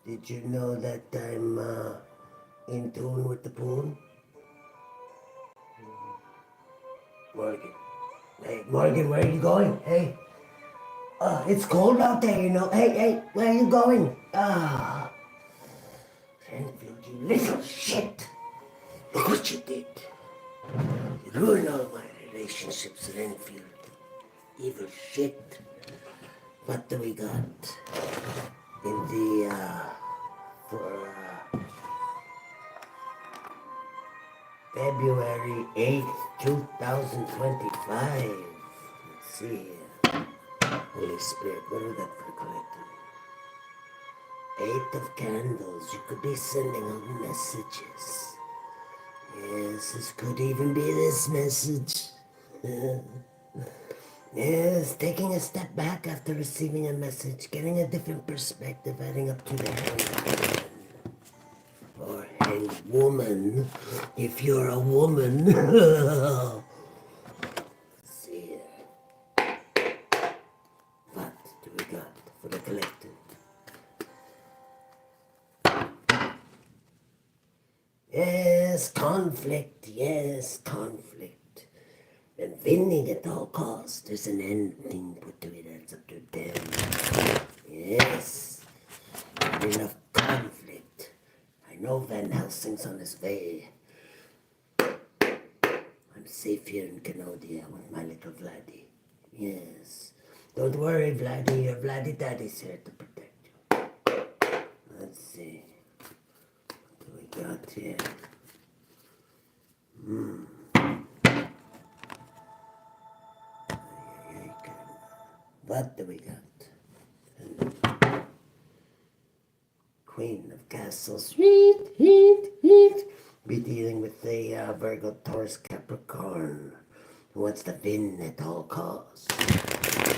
Did you know that I'm in tune with the pool? Morgan. Hey, Morgan, where are you going? Hey. It's cold out there, you know. Hey, where are you going? Renfield, you little shit. Look what you did. You ruined all my relationships, Renfield. Evil shit. What do we got? In the, for, February 8th, 2025. Let's see here. Holy Spirit, what do we got for the collective? 8 of candles. You could be sending out messages. Yes, this could even be this message. Yes, taking a step back after receiving a message, getting a different perspective, adding up to the hand. Or hang woman, if you're a woman. Let's see here. What do we got for the collective? Yes, conflict. And winning at all costs. There's an ending put to it. That's up to them. Yes. Not enough conflict. I know Van Helsing's on his way. I'm safe here in Canada with my little Vladdy. Yes. Don't worry, Vladdy. Your Vladdy Daddy's here to protect you. Let's see. What do we got here? What do we got? Queen of Castles. Be dealing with the Virgo, Taurus, Capricorn. Who wants to win at all costs?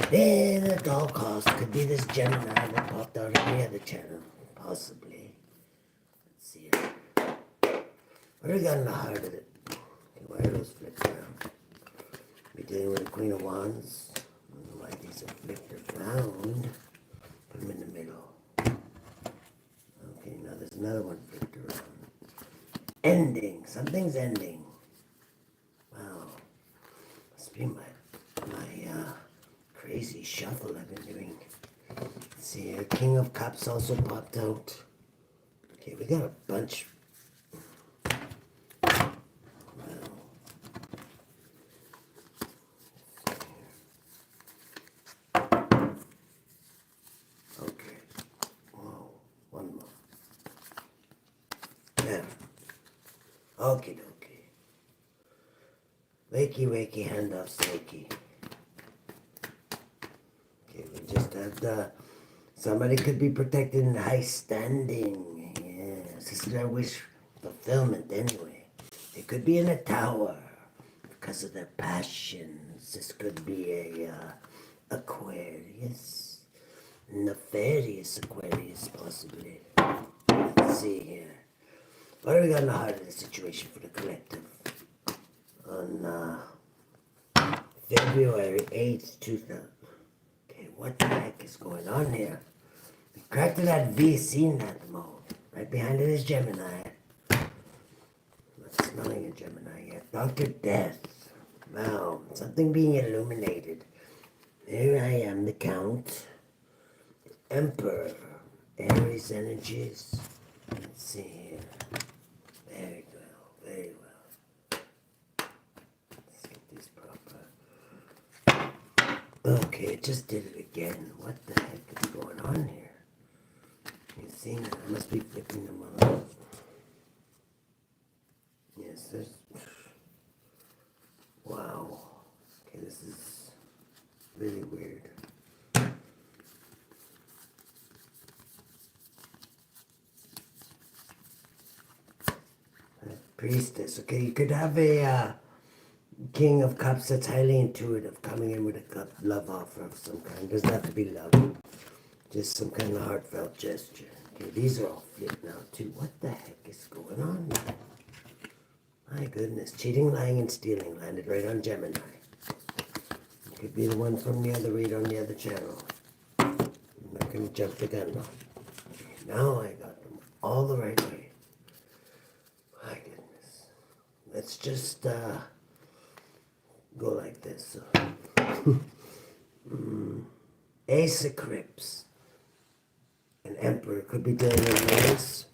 Win at all costs. Could be this Gemini that popped out on the other channel. Possibly. Let's see it. What do we got in the heart of it? Okay, why are those flipped down? Be dealing with the Queen of Wands. Why these are flipped around. Put them in the middle. Okay, now there's another one flipped around. Ending. Something's ending. Wow. Must be my crazy shuffle I've been doing. Let's see here. King of Cups also popped out. Okay, we got a bunch. Okie dokie. Wakey, handoff, wakey. Okay, we just have somebody could be protected in high standing. Yes, this is their wish fulfillment anyway. They could be in a tower because of their passions. This could be a Aquarius. Nefarious Aquarius, possibly. Let's see here. What do we got in the heart of the situation for the collective? On February 8th, 2000. Okay, what the heck is going on here? We cracked to that VC in that mode. Right behind it is Gemini. I'm not smelling a Gemini yet. Dr. Death. Wow, something being illuminated. Here I am, the Count. Emperor. Aries energies. Let's see here. Very well. Let's get these proper. Okay, it just did it again. What the heck is going on here? You see, I must be flipping them on. Yes, there's... Wow. Okay, this is really weird. Priestess. Okay, you could have a King of Cups that's highly intuitive, coming in with a love offer of some kind. Doesn't have to be love, just some kind of heartfelt gesture. Okay, these are all flipped now too. What the heck is going on? My goodness, cheating, lying, and stealing landed right on Gemini. It could be the one from the other read on the other channel. I'm not going to jump the gun though. Okay, Now I got them all the right way. My goodness. Let's just go like this. Ace of Crips. An Emperor could be dealing with this.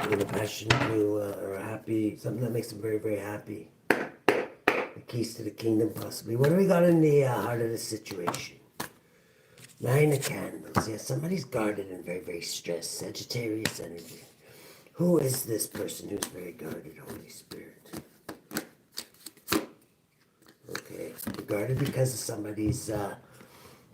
With a passion to, or happy, something that makes them very, very happy. The keys to the kingdom, possibly. What do we got in the heart of the situation? 9 of Candles. Yeah, somebody's guarded and very, very stressed. Sagittarius energy. Who is this person who's very guarded, Holy Spirit? Okay, they're guarded because of somebody's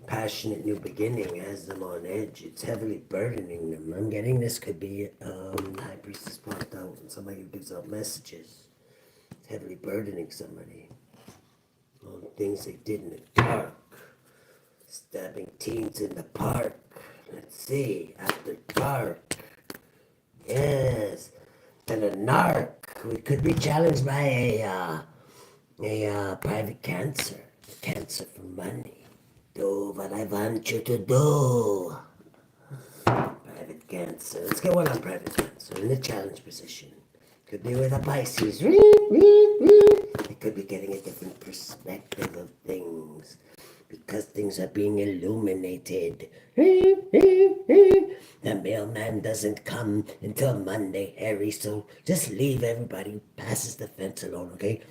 passionate new beginning has them on edge. It's heavily burdening them. I'm getting this could be the High Priestess popped out and somebody who gives out messages. It's heavily burdening somebody on things they did in the dark. Stabbing teens in the park. Let's see. After dark. Yes. And a narc. We could be challenged by a private cancer. Cancer for money. Do what I want you to do. Private cancer. Let's get one on private cancer in the challenge position. Could be with a Pisces. It could be getting a different perspective of things. Because things are being illuminated. The mailman doesn't come until Monday, Harry, so just leave everybody who passes the fence alone, okay?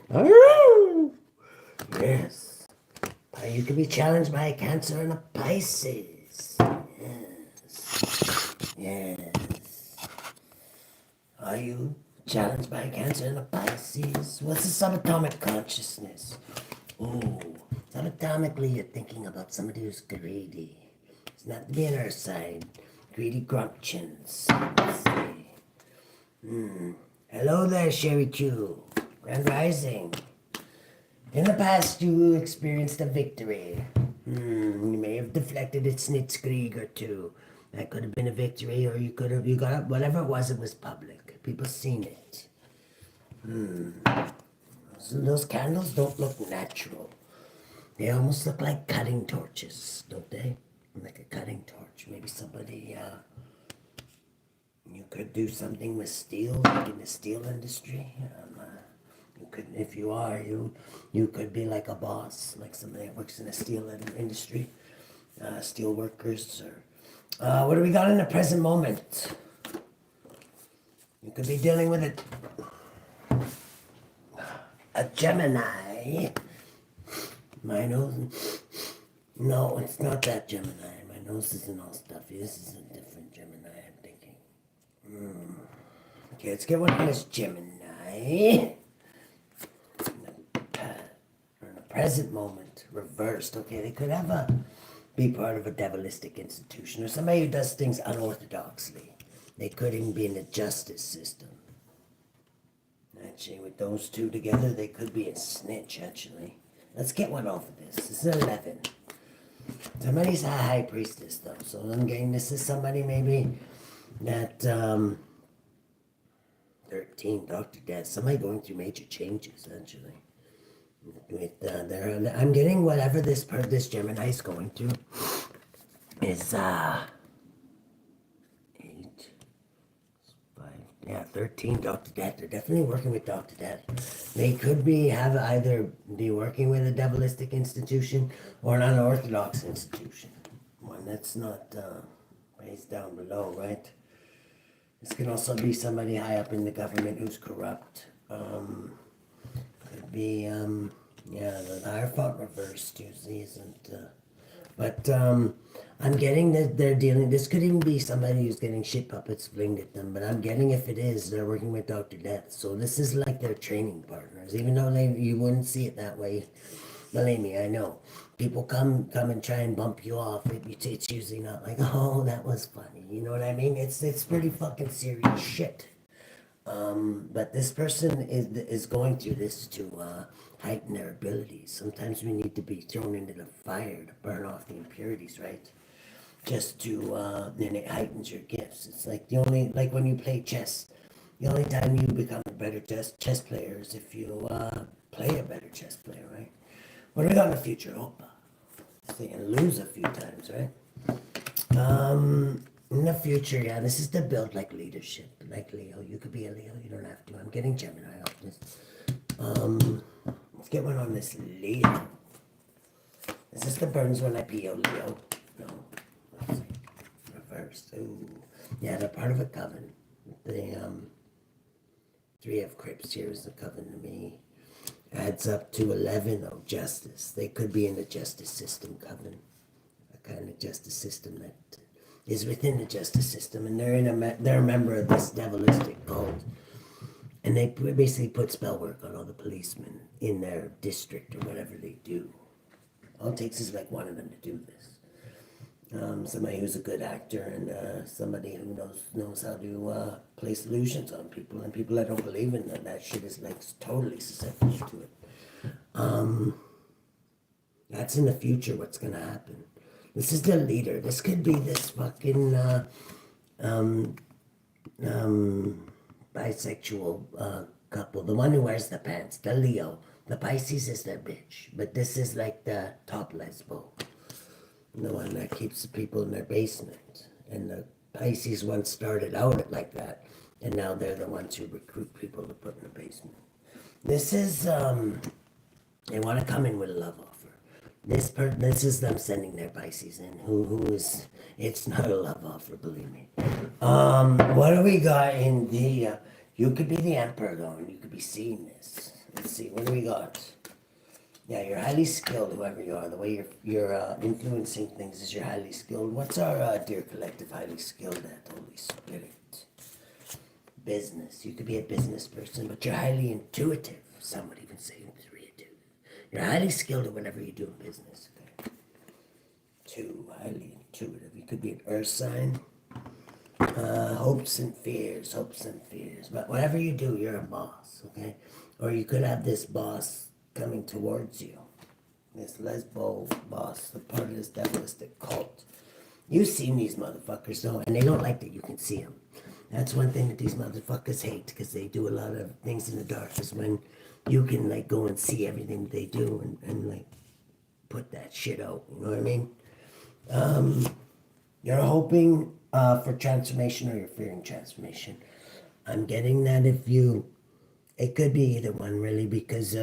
Yes. You can be challenged by a Cancer and a Pisces. Yes. Yes. Are you challenged by a Cancer and a Pisces? What's the subatomic consciousness? Ooh. Subatomically, you're thinking about somebody who's greedy. It's not to be an earth sign. Greedy grumptions. Let's see. Hello there, Sherry Q. Grand Rising. In the past, you experienced a victory. You may have deflected its Schnitzkrieg or two. That could have been a victory, or you got whatever it was public. People seen it. So those candles don't look natural. They almost look like cutting torches, don't they? Like a cutting torch. Maybe somebody, you could do something with steel, like in the steel industry. You could, if you are, you could be like a boss, like somebody that works in the steel industry, steel workers, or what do we got in the present moment? You could be dealing with a Gemini. My nose, no, it's not that Gemini. My nose isn't all stuffy. This is a different Gemini, I'm thinking. Okay, let's get one on this Gemini. In the present moment, reversed. Okay, they could have be part of a devilistic institution or somebody who does things unorthodoxly. They could even be in the justice system. Actually, with those two together, they could be a snitch, actually. Let's get one off of this. This is 11. Somebody's a high priestess, though. So I'm getting this is somebody maybe that, 13, Dr. Death. Somebody going through major changes, actually. With, I'm getting whatever this Gemini is going through is, 13, Dr. Death. They're definitely working with Dr. Death. They could either be working with a devilistic institution or an unorthodox institution. One that's not raised down below, right? This can also be somebody high up in the government who's corrupt. Could be, the Hierophant reversed usually isn't, but I'm getting that they're dealing, this could even be somebody who's getting shit puppets flinged at them, but I'm getting if it is, they're working with Dr. Death. So this is like their training partners, even though you wouldn't see it that way. Believe me, I know. People come and try and bump you off. It's usually not like, oh, that was funny. You know what I mean? It's pretty fucking serious shit. But this person is going through this to heighten their abilities. Sometimes we need to be thrown into the fire to burn off the impurities, right? Just to, then it heightens your gifts. It's like like when you play chess, the only time you become a better chess player is if you play a better chess player, right? What do we got in the future? Opa. So you can lose a few times, right? In the future, yeah, this is to build like leadership, like Leo. You could be a Leo, you don't have to. I'm getting Gemini off this. Let's get one on this Leo. Is this the burns when I PO Leo? No. Let's see. Reverse. Ooh. Yeah, they're part of a coven. The Three of Crips here is the coven to me. Adds up to 11 of justice. They could be in the justice system coven. A kind of justice system that is within the justice system, and they're a member of this devilistic cult, and they basically put spell work on all the policemen in their district or whatever they do. All it takes is like one of them to do this. Somebody who's a good actor and somebody who knows how to place illusions on people, and people that don't believe in that shit is like totally susceptible to it. That's in the future what's gonna happen. This is the leader. This could be this fucking bisexual couple. The one who wears the pants, the Leo. The Pisces is their bitch. But this is like the top lesbo. The one that keeps the people in their basement. And the Pisces once started out like that. And now they're the ones who recruit people to put in the basement. This is, they want to come in with a love offer. This is them sending their Pisces in. It's not a love offer, believe me. What do we got in the, you could be the Emperor though, and you could be seeing this. Let's see, what do we got? Yeah, you're highly skilled, whoever you are. The way you're influencing things is you're highly skilled. What's our dear collective highly skilled at, Holy Spirit? Business. You could be a business person, but you're highly intuitive. Some would even say intuitive. You're highly skilled at whatever you do in business. Okay? 2, highly intuitive. You could be an earth sign. Hopes and fears. But whatever you do, you're a boss, okay? Or you could have this boss coming towards you. This lesbo boss, the part of this devilistic cult. You've seen these motherfuckers, though, and they don't like that you can see them. That's one thing that these motherfuckers hate, because they do a lot of things in the dark, is when you can, like, go and see everything they do and like, put that shit out, you know what I mean? You're hoping for transformation or you're fearing transformation. I'm getting that it could be either one, really, because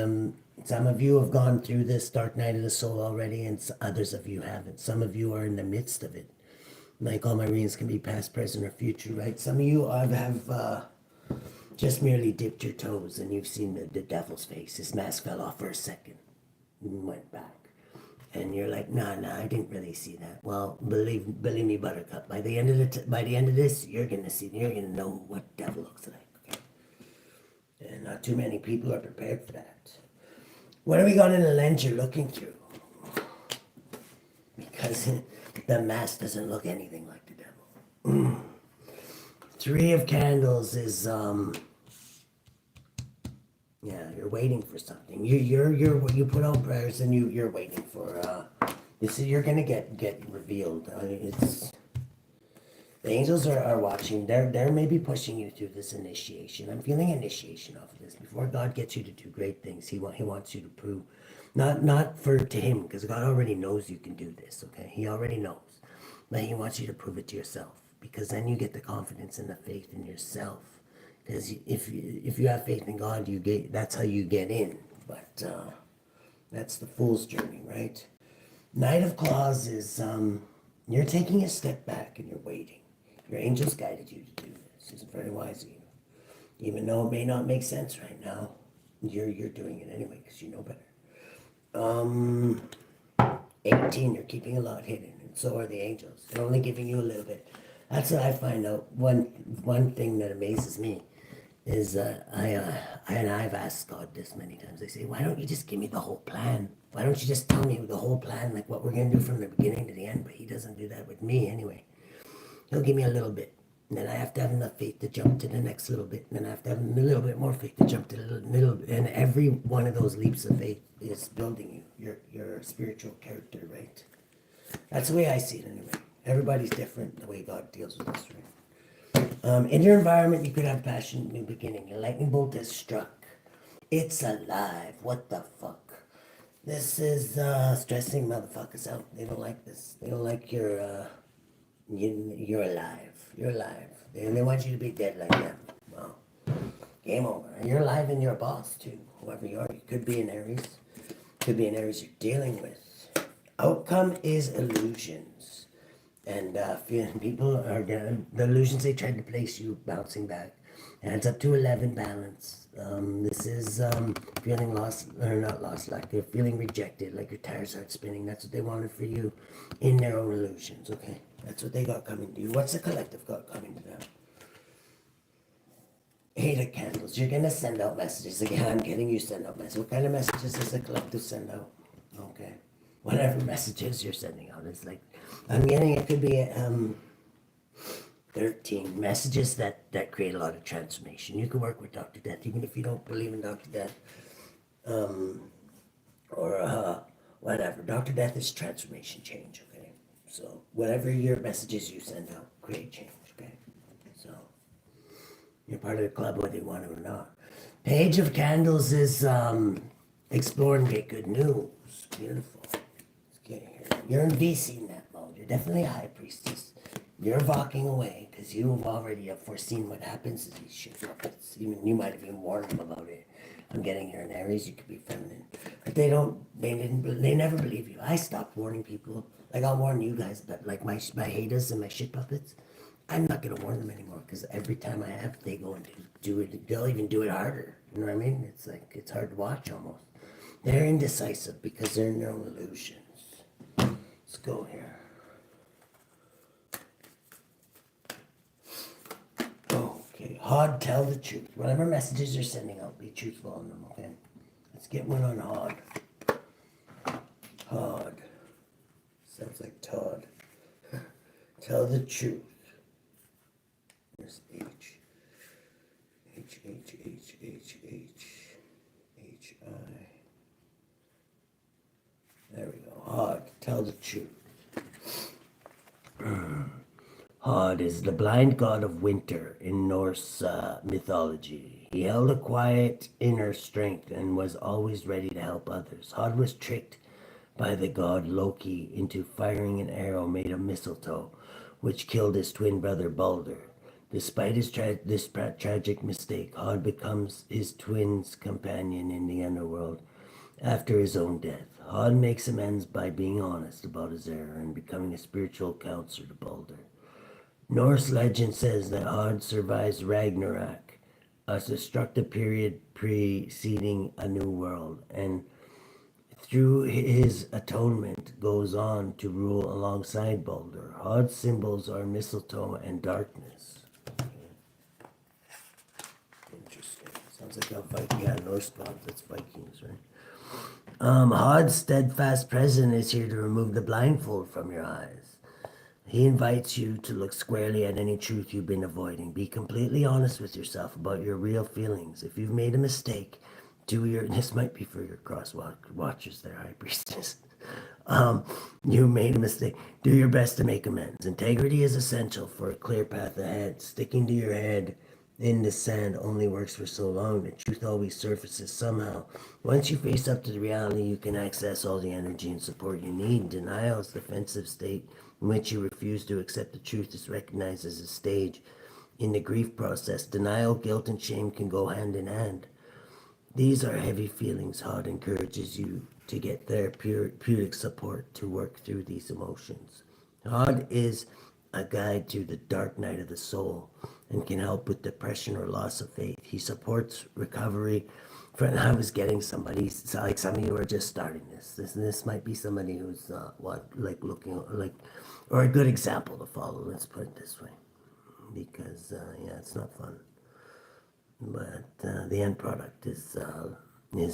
some of you have gone through this dark night of the soul already, and others of you haven't. Some of you are in the midst of it. Like, all my readings can be past, present, or future, right? Some of you have just merely dipped your toes and you've seen the devil's face. His mask fell off for a second and went back. And you're like, nah, I didn't really see that. Well, believe me, Buttercup. By the end of this, you're gonna know what devil looks like. Okay? And not too many people are prepared for that. What have we got in the lens you're looking through? Because the mask doesn't look anything like the devil. 3 of Candles is yeah, you're waiting for something. You put out prayers and you're waiting for you're gonna get revealed. It's the angels are watching. They're maybe pushing you through this initiation. I'm feeling initiation off of this. Before God gets you to do great things, he wants you to prove, not to him, because God already knows you can do this. Okay, he already knows, but he wants you to prove it to yourself, because then you get the confidence and the faith in yourself. Because if you have faith in God, that's how you get in. But that's the fool's journey, right? Knight of Claws is you're taking a step back and you're waiting. Your angels guided you to do this. It's very wise of you. Even though it may not make sense right now, you're doing it anyway because you know better. 18, you're keeping a lot hidden, and so are the angels. They're only giving you a little bit. That's what I find out. One thing that amazes me is I've asked God this many times. I say, why don't you just give me the whole plan? Why don't you just tell me the whole plan, like what we're going to do from the beginning to the end? But he doesn't do that with me anyway. He'll give me a little bit. And then I have to have enough faith to jump to the next little bit. And then I have to have a little bit more faith to jump to the little bit. And every one of those leaps of faith is building you, your spiritual character, right? That's the way I see it anyway. Everybody's different the way God deals with us, right? In your environment, you could have passion, new beginning. A lightning bolt has struck. It's alive. What the fuck? This is stressing motherfuckers out. They don't like this. They don't like your You're alive. You're alive. And they want you to be dead like them. Well, game over. And you're alive and you're a boss too. Whoever you are. You could be an Aries. Could be an Aries you're dealing with. Outcome is illusions. And people are the illusions they tried to place you bouncing back. And it's up to 11 balance. This is feeling lost, or not lost, like you're feeling rejected, like your tires aren't spinning. That's what they wanted for you in their own illusions, okay? That's what they got coming to you. What's the collective got coming to them? 8 of Candles. You're going to send out messages. Again, I'm getting you send out messages. What kind of messages does the collective send out? Okay. Whatever messages you're sending out. It's like, I'm getting, it could be 13 messages that create a lot of transformation. You can work with Dr. Death, even if you don't believe in Dr. Death. Or whatever. Dr. Death is transformation, change, okay? So, whatever your messages you send out, create change, okay? So, you're part of the club whether you want it or not. Page of Candles is explore and get good news. Beautiful. Let's get here. You're in VC net mode. You're definitely a high priestess. You're walking away because you've already foreseen what happens to these shit puppets. Even you might have even warned them about it. I'm getting here in Aries. You could be feminine, but they never believe you. I stopped warning people. Like I'll warn you guys, but like my haters and my shit puppets, I'm not gonna warn them anymore because every time I have, they go and do it. They'll even do it harder. You know what I mean? It's like it's hard to watch almost. They're indecisive because they're in their own illusions. Let's go here. Okay, HOD, tell the truth. Whatever messages you're sending out, be truthful on them, okay? Let's get one on HOD. HOD. Sounds like Todd. Tell the truth. Where's H? H, H, H, H, H, H, I. There we go. HOD, tell the truth. HOD is the blind god of winter in Norse mythology. He held a quiet inner strength and was always ready to help others. HOD was tricked by the god Loki into firing an arrow made of mistletoe, which killed his twin brother Balder. Despite this tragic mistake, HOD becomes his twin's companion in the underworld after his own death. HOD makes amends by being honest about his error and becoming a spiritual counselor to Balder. Norse legend says that HOD survives Ragnarok, a destructive period preceding a new world, and through his atonement goes on to rule alongside Balder. HOD's symbols are mistletoe and darkness. Interesting. Sounds like a Viking. Yeah, Norse gods. That's Vikings, right? HOD's steadfast presence is here to remove the blindfold from your eyes. He invites you to look squarely at any truth you've been avoiding. Be completely honest with yourself about your real feelings. If you've made a mistake, this might be for your cross watchers there, High Priestess. You made a mistake. Do your best to make amends. Integrity is essential for a clear path ahead. Sticking to your head in the sand only works for so long. The truth always surfaces somehow. Once you face up to the reality, you can access all the energy and support you need. Denial is the defensive state in which you refuse to accept the truth is recognized as a stage in the grief process. Denial, guilt, and shame can go hand in hand. These are heavy feelings. HOD encourages you to get therapeutic support to work through these emotions. HOD is a guide to the dark night of the soul and can help with depression or loss of faith. He supports recovery. I was getting somebody, like some of you are just starting this. This might be somebody who's looking like, or a good example to follow. Let's put it this way, because it's not fun, but the end product is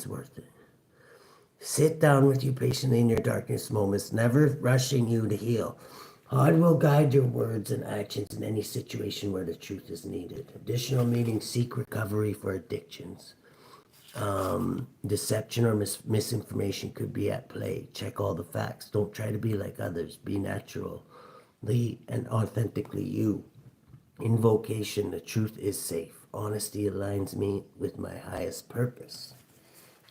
worth it. Sit down with you patiently in your darkest moments, never rushing you to heal. HOD will guide your words and actions in any situation where the truth is needed. Additional meanings: seek recovery for addictions. Deception or misinformation could be at play. Check all the facts. Don't try to be like others. Be naturally and authentically you. Invocation: the truth is safe. Honesty aligns me with my highest purpose.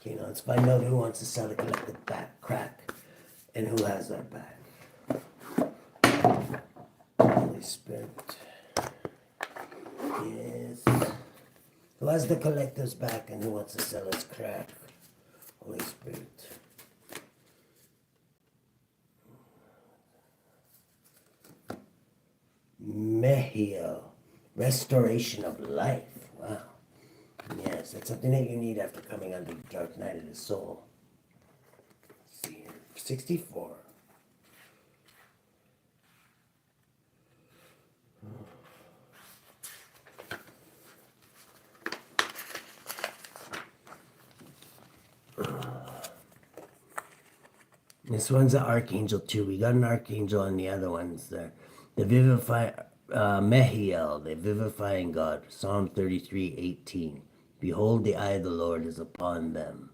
Okay, now let's find out who wants to sell the collective back crack and who has our back. Spirit. Yes. Who has the collectives back and who wants to sell his crack? Holy Spirit. Mehio. Restoration of life. Wow. Yes, that's something that you need after coming under the dark night of the soul. Let's see here. 64. This one's an archangel too. We got an archangel on the other ones there. The vivify, Mehiel, the vivifying God. Psalm 33:18. Behold, the eye of the Lord is upon them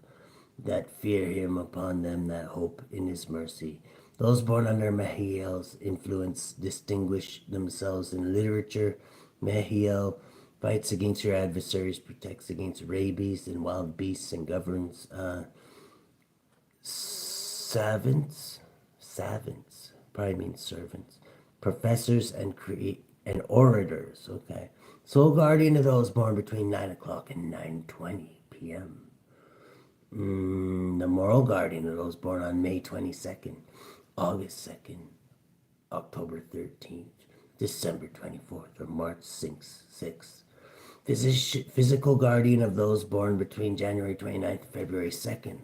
that fear him, upon them that hope in his mercy. Those born under Mehiel's influence distinguish themselves in literature. Mehiel fights against your adversaries, protects against rabies and wild beasts, and governs savants, probably means servants, professors and orators. Okay, sole guardian of those born between 9 o'clock and 9:20 p.m. The moral guardian of those born on May 22nd, August 2nd, October 13th, December 24th, or March 6th. Physical guardian of those born between January 29th and February 2nd,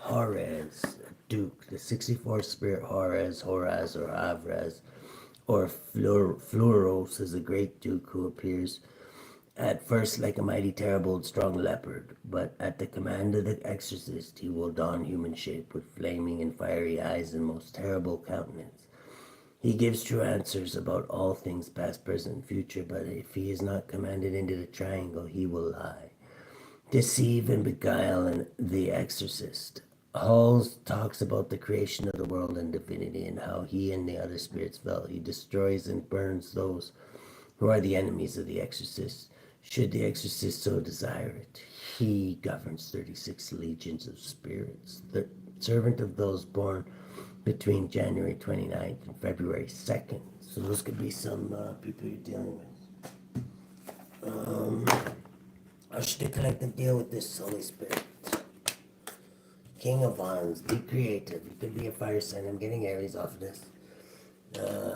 Horez, Duke, the 64 spirit Horez, Horaz, or Avraz, or Fluoros is a great Duke who appears at first like a mighty, terrible, and strong leopard, but at the command of the exorcist he will don human shape with flaming and fiery eyes and most terrible countenance. He gives true answers about all things past, present, and future, but if he is not commanded into the triangle, he will lie, deceive, and beguile the exorcist. Halls talks about the creation of the world and divinity and how he and the other spirits fell. He destroys and burns those who are the enemies of the exorcist. Should the exorcist so desire it, he governs 36 legions of spirits, the servant of those born between January 29th and February 2nd. So those could be some people you're dealing with. How should the collective deal with this Holy Spirit? King of Wands, be creative. It could be a fire sign. I'm getting Aries off of this.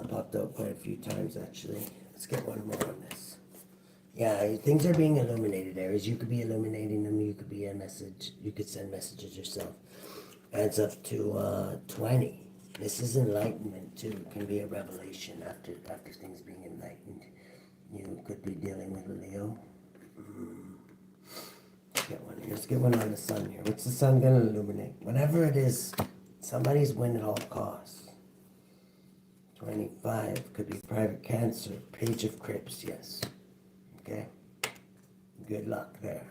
Popped out quite a few times actually. Let's get one more on this. Yeah, things are being illuminated, Aries. You could be illuminating them. You could be a message. You could send messages yourself. Adds up to 20. This is enlightenment too. It can be a revelation after things being enlightened. You could be dealing with a Leo. Let's get one here. Let's get one on the sun here. What's the sun going to illuminate? Whatever it is, somebody's win at all costs. 25 could be private cancer. Page of Crips, yes. Okay? Good luck there.